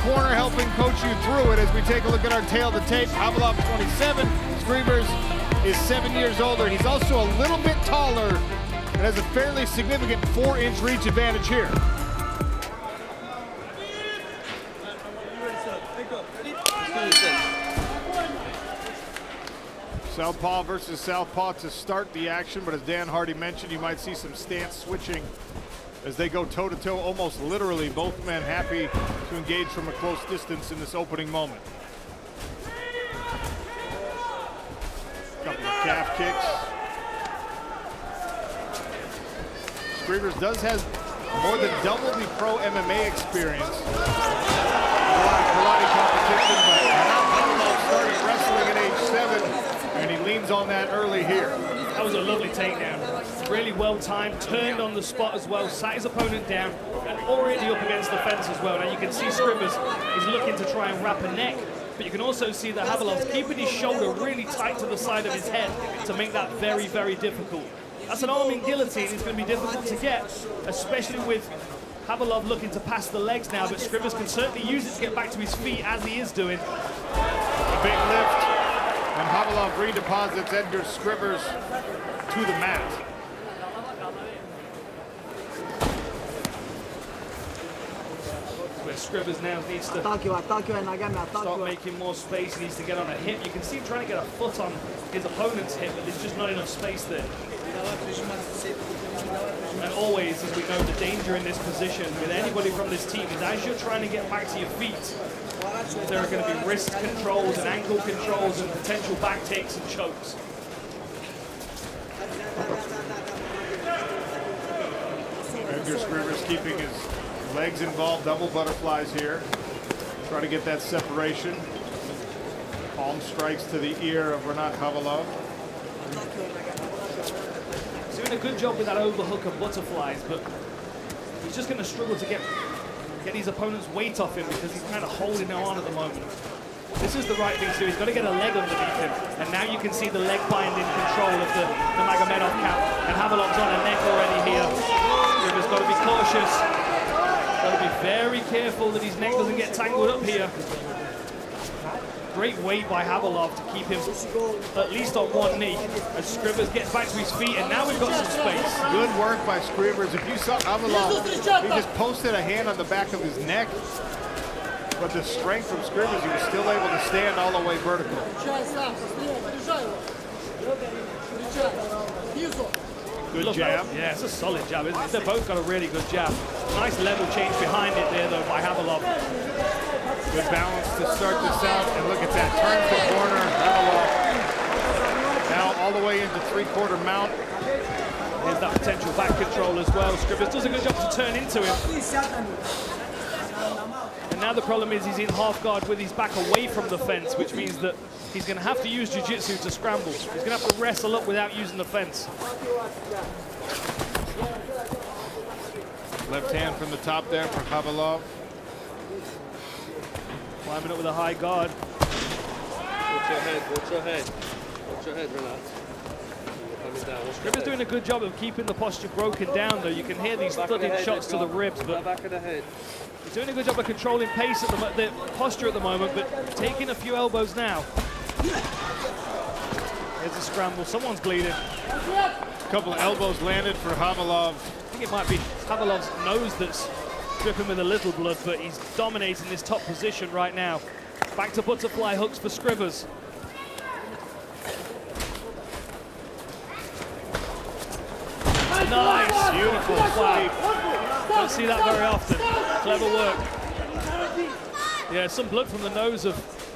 corner helping coach you through it as we take a look at our tail to tape. Khavalov 27, Skrīvers is 7 years older. He's also a little bit taller and has a fairly significant 4-inch reach advantage here. Southpaw versus southpaw to start the action, but as Dan Hardy mentioned, you might see some stance switching as they go toe-to-toe, almost literally, both men happy to engage from a close distance in this opening moment. Couple of calf kicks. Skrīvers does have more than double the pro MMA experience. A lot of karate competition, but Khavalov started wrestling at age 7. And he leans on that early here. That was a lovely takedown. Really well timed, turned on the spot as well, sat his opponent down, and already up against the fence as well. Now you can see Skrīvers is looking to try and wrap a neck, but you can also see that Khavalov's keeping his shoulder really tight to the side of his head to make that very, very difficult. That's an arming guillotine. It's going to be difficult to get, especially with Khavalov looking to pass the legs now, but Skrīvers can certainly use it to get back to his feet as he is doing. A big lift. And Khavalov redeposits Edgars Skrīvers to the mat. Where Skrīvers now needs to start making more space. He needs to get on a hip. You can see him trying to get a foot on his opponent's hip, but there's just not enough space there. And always, as we know, the danger in this position with anybody from this team is as you're trying to get back to your feet, there are going to be wrist controls and ankle controls and potential back takes and chokes. Edgars Skrīvers keeping his legs involved, double butterflies here. Try to get that separation. Palm strikes to the ear of Renat Khavalov. He's doing a good job with that overhook of butterflies, but he's just going to struggle to get his opponent's weight off him because he's kind of holding him on at the moment. This is the right thing to do. He's got to get a leg underneath him. And now you can see the leg binding control of the Magomedov cap. And Khavalov's on a neck already here. Skrīvers got to be cautious. Got to be very careful that his neck doesn't get tangled up here. Great weight by Khavalov to keep him at least on one knee as Skrīvers gets back to his feet, and now we've got some space. Good work by Skrīvers. If you saw Khavalov, he just posted a hand on the back of his neck, but the strength from Skrīvers, he was still able to stand all the way vertical. Good jab. Yeah, it's a solid jab, isn't it? They've both got a really good jab. Nice level change behind it there, though, by Khavalov. Good balance to start this out, and look at that, turns the corner, Khavalov now all the way into three-quarter mount. Here's that potential back control as well. Skrīvers does a good job to turn into him. And now the problem is he's in half guard with his back away from the fence, which means that he's going to have to use jiu-jitsu to scramble. He's going to have to wrestle up without using the fence. Left hand from the top there for Khavalov. Climbing up with a high guard. Watch your head, watch your head. Watch your head, Renat. Skrīvers doing a good job of keeping the posture broken down, though. You can hear these thudding shots to the ribs, but back of the head. He's doing a good job of controlling pace at the posture at the moment, but taking a few elbows now. There's a scramble. Someone's bleeding. A couple of elbows landed for Khavalov. I think it might be Khavalov's nose that's dripping with a little blood, but he's dominating this top position right now. Back to butterfly hooks for Skrīvers. Nice, beautiful sweep. Don't see that very often. Clever work. Yeah, some blood from the nose of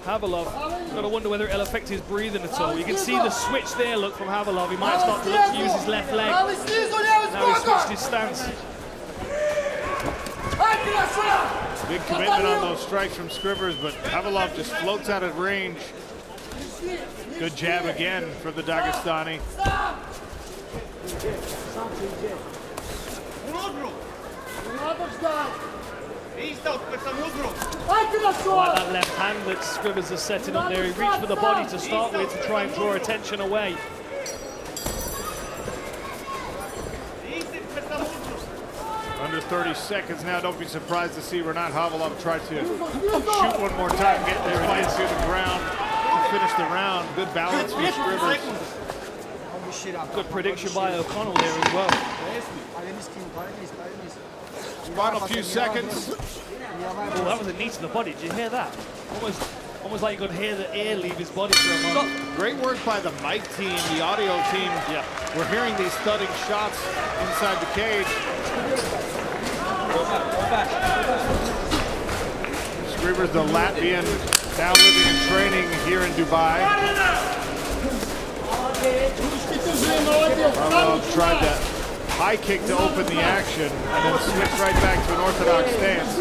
Khavalov. Got to wonder whether it'll affect his breathing at all. You can see the switch there, look, from Khavalov. He might start to look to use his left leg. Now he's switched his stance. Big commitment on those strikes from Skrīvers, but Khavalov just floats out of range. Good jab again for the Dagestani. Like that left hand that Skrīvers is setting up there. He reached for the body to start with to try and draw attention away. Under 30 seconds now. Don't be surprised to see Renat Khavalov try to shoot one more time, get their fight to the ground to finish the round. Good balance from Skrīvers. Good prediction by O'Connell there as well. Final few seconds. Oh, that was a knee to the body. Did you hear that? Almost like you could hear the air leave his body for a moment. Great work by the mic team, the audio team. Yeah. We're hearing these thudding shots inside the cage. Skrīvers, the Latvian, now living and training here in Dubai. Khavalov tried that high kick to open the action and then switch right back to an orthodox stance.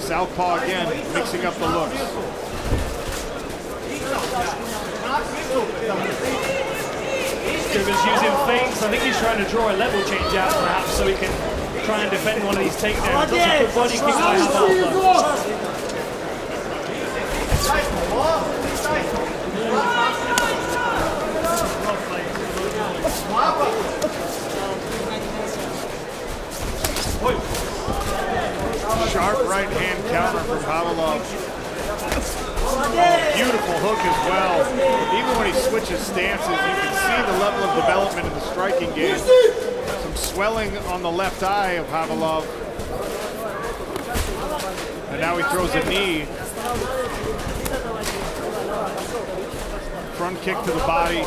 Southpaw again, mixing up the looks. Skrīvers using feints. I think he's trying to draw a level change out perhaps so he can try and defend one of these takedowns. That's a good body kick by Khavalov. Sharp right hand counter from Khavalov. Beautiful hook as well. Even when he switches stances, you can see the level of development in the striking game. Some swelling on the left eye of Khavalov. And now he throws a knee. Front kick to the body.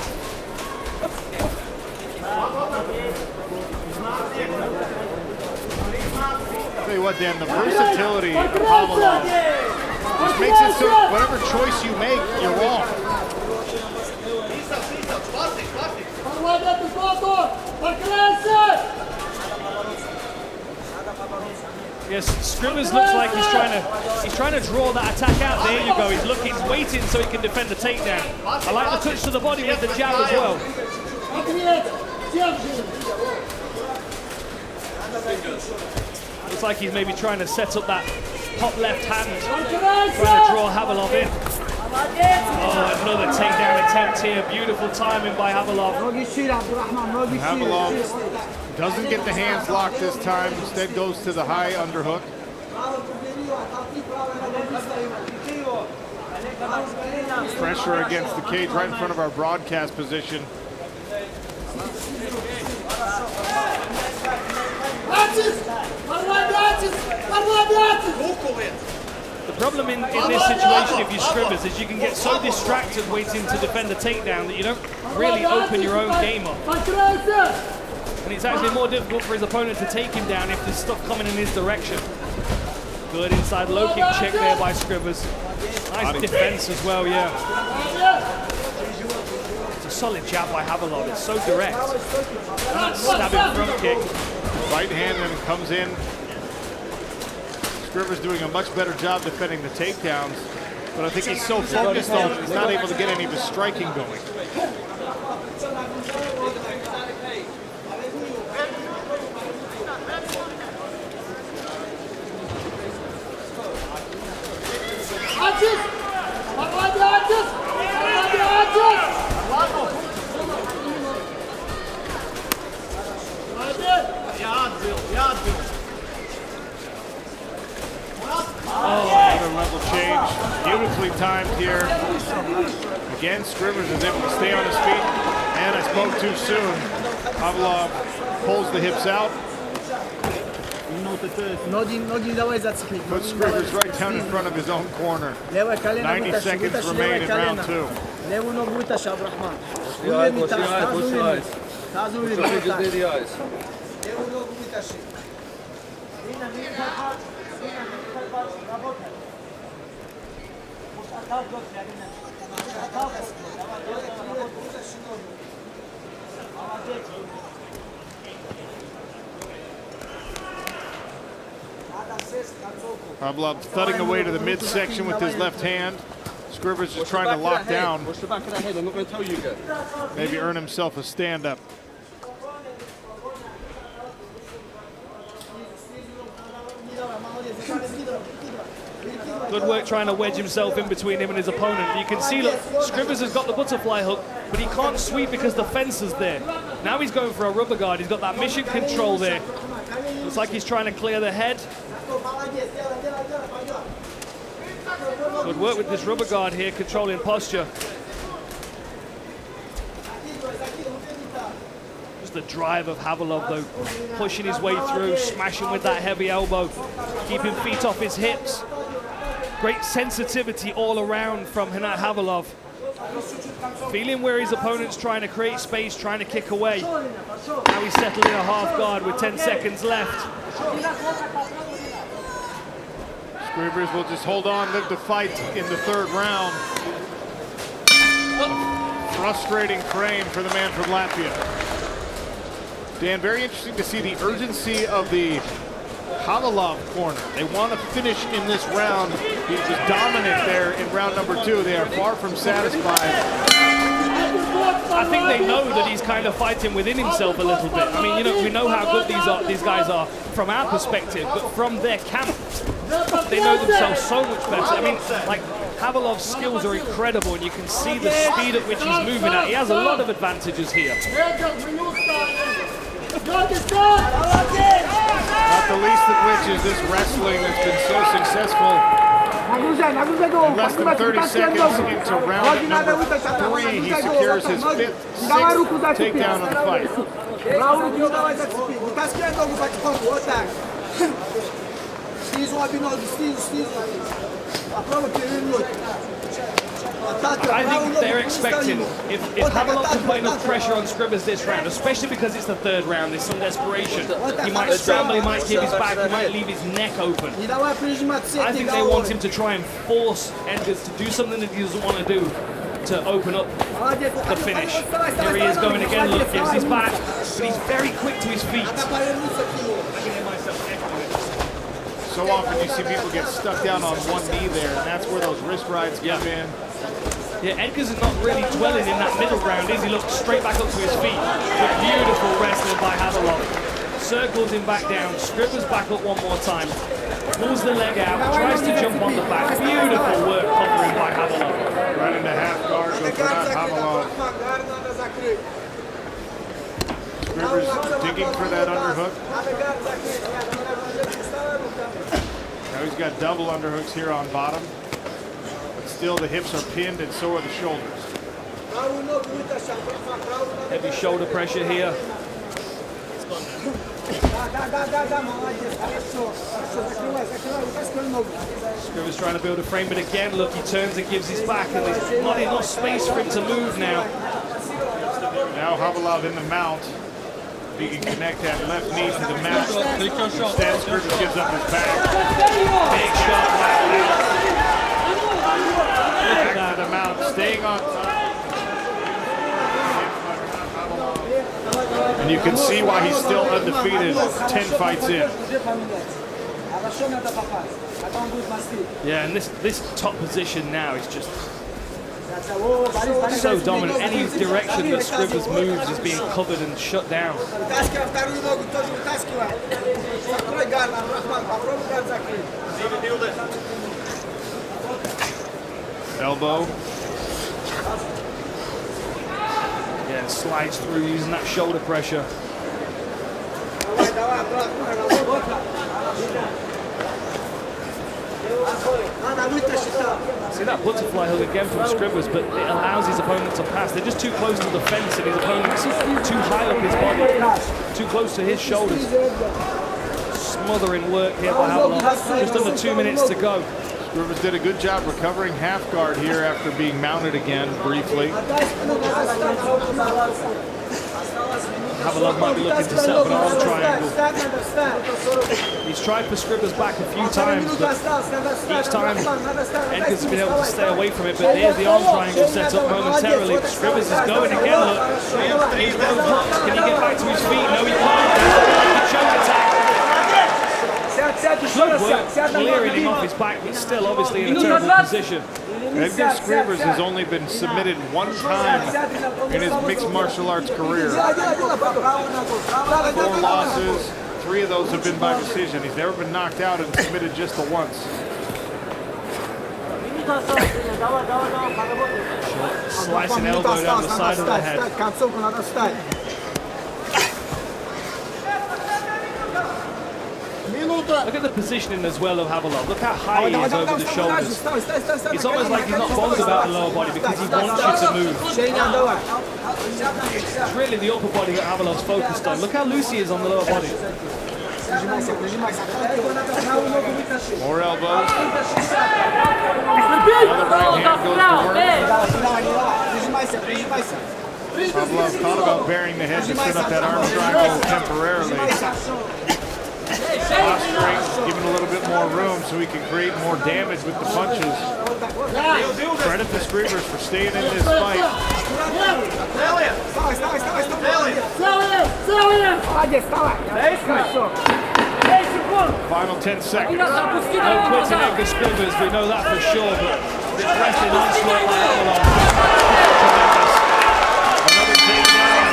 I'll tell you what, Dan, the versatility of Khavalov just makes it so whatever choice you make, you're wrong. Yes, Skrīvers looks like he's trying to draw that attack out. There you go. He's looking, he's waiting so he can defend the takedown. I like the touch to the body with the jab as well. Looks like he's maybe trying to set up that top left hand, trying to draw Khavalov in. Oh, another takedown attempt here. Beautiful timing by Khavalov. Khavalov doesn't get the hands locked this time, instead goes to the high underhook. Pressure against the cage right in front of our broadcast position. The problem in this situation, if you're Skrīvers, is you can get so distracted waiting to defend the takedown that you don't really open your own game up. And it's actually more difficult for his opponent to take him down if there's stuff coming in his direction. Good inside low kick check there by Skrīvers. Nice defense as well, yeah. It's a solid jab by Khavalov. It's so direct. And that stabbing front kick. Right hand then comes in. Skrīvers doing a much better job defending the takedowns, but I think he's so focused on he's not able to get any of his striking going. Another level change, beautifully timed here. Again, Skrīvers is able to stay on his feet, and I spoke too soon. Khavalov pulls the hips out. Puts Skrīvers right down in front of his own corner. 90 seconds remain in round two. Khavalov thudding away to the midsection with his left hand. Skrīvers just trying to lock down. Watch the back of the head, I'm not going to tell you again. Maybe earn himself a stand-up. Good work trying to wedge himself in between him and his opponent. You can see, look, Skrīvers has got the butterfly hook, but he can't sweep because the fence is there. Now he's going for a rubber guard. He's got that mission control there. Looks like he's trying to clear the head. Good work with this rubber guard here, controlling posture. Just the drive of Khavalov though, pushing his way through, smashing with that heavy elbow, keeping feet off his hips. Great sensitivity all around from Renat Khavalov. Feeling where his opponent's trying to create space, trying to kick away. Now he's settled in a half guard with 10 seconds left. Skrīvers will just hold on, live the fight in the third round. Frustrating frame for the man from Latvia. Dan, very interesting to see the urgency of the Khavalov corner. They want to finish in this round. He was dominant there in round number 2. They are far from satisfied. I think they know that he's kind of fighting within himself a little bit. I mean, you know, we know how good these guys are from our perspective, but from their camp, they know themselves so much better. I mean, like, Khavalov's skills are incredible, and you can see the speed at which he's moving at. He has a lot of advantages here. Not the least of which is this wrestling that's been so successful. Less than 30 seconds into round number 3, he secures his 5th, 6th takedown of the fight. I think they're expecting, if Khavalov can put enough pressure on Skrīvers this round, especially because it's the third round, there's some desperation. He might scramble, he might give his back, he might leave his neck open. I think they want him to try and force Edgars to do something that he doesn't want to do to open up the finish. Here he is going again, look, gives his back, but he's very quick to his feet. So often you see people get stuck down on one knee there, and that's where those wrist rides come in. Yeah, Edgars is not really dwelling in that middle ground, is he? Looks straight back up to his feet. But beautiful wrestling by Khavalov. Circles him back down, Skrīvers back up one more time. Pulls the leg out, tries to jump on the back. Beautiful work covering by Khavalov. Right into half guard with Khavalov. Skrīvers digging for that underhook. Now he's got double underhooks here on bottom. But still the hips are pinned and so are the shoulders. Heavy shoulder pressure here. Skrīvers trying to build a frame, but again, look, he turns and gives his back, and there's not enough space for him to move now. Now Khavalov in the mount. He can connect that left knee to the mat. Instead, Skrīvers gives up his back. Big shot right now. Back to the mount, staying on top. And you can see why he's still undefeated 10 fights in. Yeah, and this top position now is just so dominant. Any direction that Skrīvers moves is being covered and shut down. Elbow. Yeah, and slides through using that shoulder pressure. See that butterfly hook again from Skrīvers, but it allows his opponent to pass. They're just too close to the fence, and his opponent's too high up his body, too close to his shoulders. Smothering work here by Khavalov. Just under 2 minutes to go. Skrīvers did a good job recovering half guard here after being mounted again briefly. Khavalov might be looking to set up an arm triangle. He's tried for Skrīvers back a few times, but each time Edgars has been able to stay away from it. But there's the arm triangle set up momentarily. Skrīvers is going again, look. He's roadblocked. Can he get back to his feet? No, he can't. The choke attack. Good work clearing him off his back, but still obviously in a terrible position. Edgars Skrīvers has only been submitted one time in his mixed martial arts career. 4 losses, 3 of those have been by decision. He's never been knocked out and submitted just the once. Slicing elbow down the side of the head. Look at the positioning as well of Khavalov. Look how high he is over the shoulders. It's almost like he's not bothered about the lower body because he wants you to move. It's really the upper body that Khavalov's focused on. Look how loose he is on the lower body. More elbows. Another right hand goes to work. Khavalov thought about burying the head to set up that arm triangle temporarily. Posturing, giving a little bit more room so he can create more damage with the punches. Credit to Skrīvers for staying in this fight. Final 10 seconds. No quits in Edgars Skrīvers, we know that for sure, but this wrestling onslaught by Khavalov. Another takedown.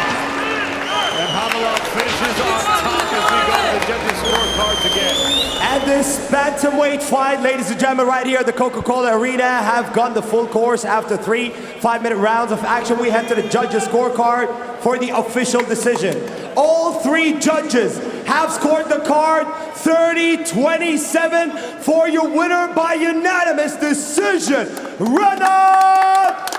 And Khavalov finishes on top as we go to the judges' scorecards again. And this bantamweight fight, ladies and gentlemen, right here at the Coca-Cola Arena, have gone the full course after 3 5-minute rounds of action. We head to the judges' scorecard for the official decision. All 3 judges have scored the card 30-27 for your winner by unanimous decision, Renat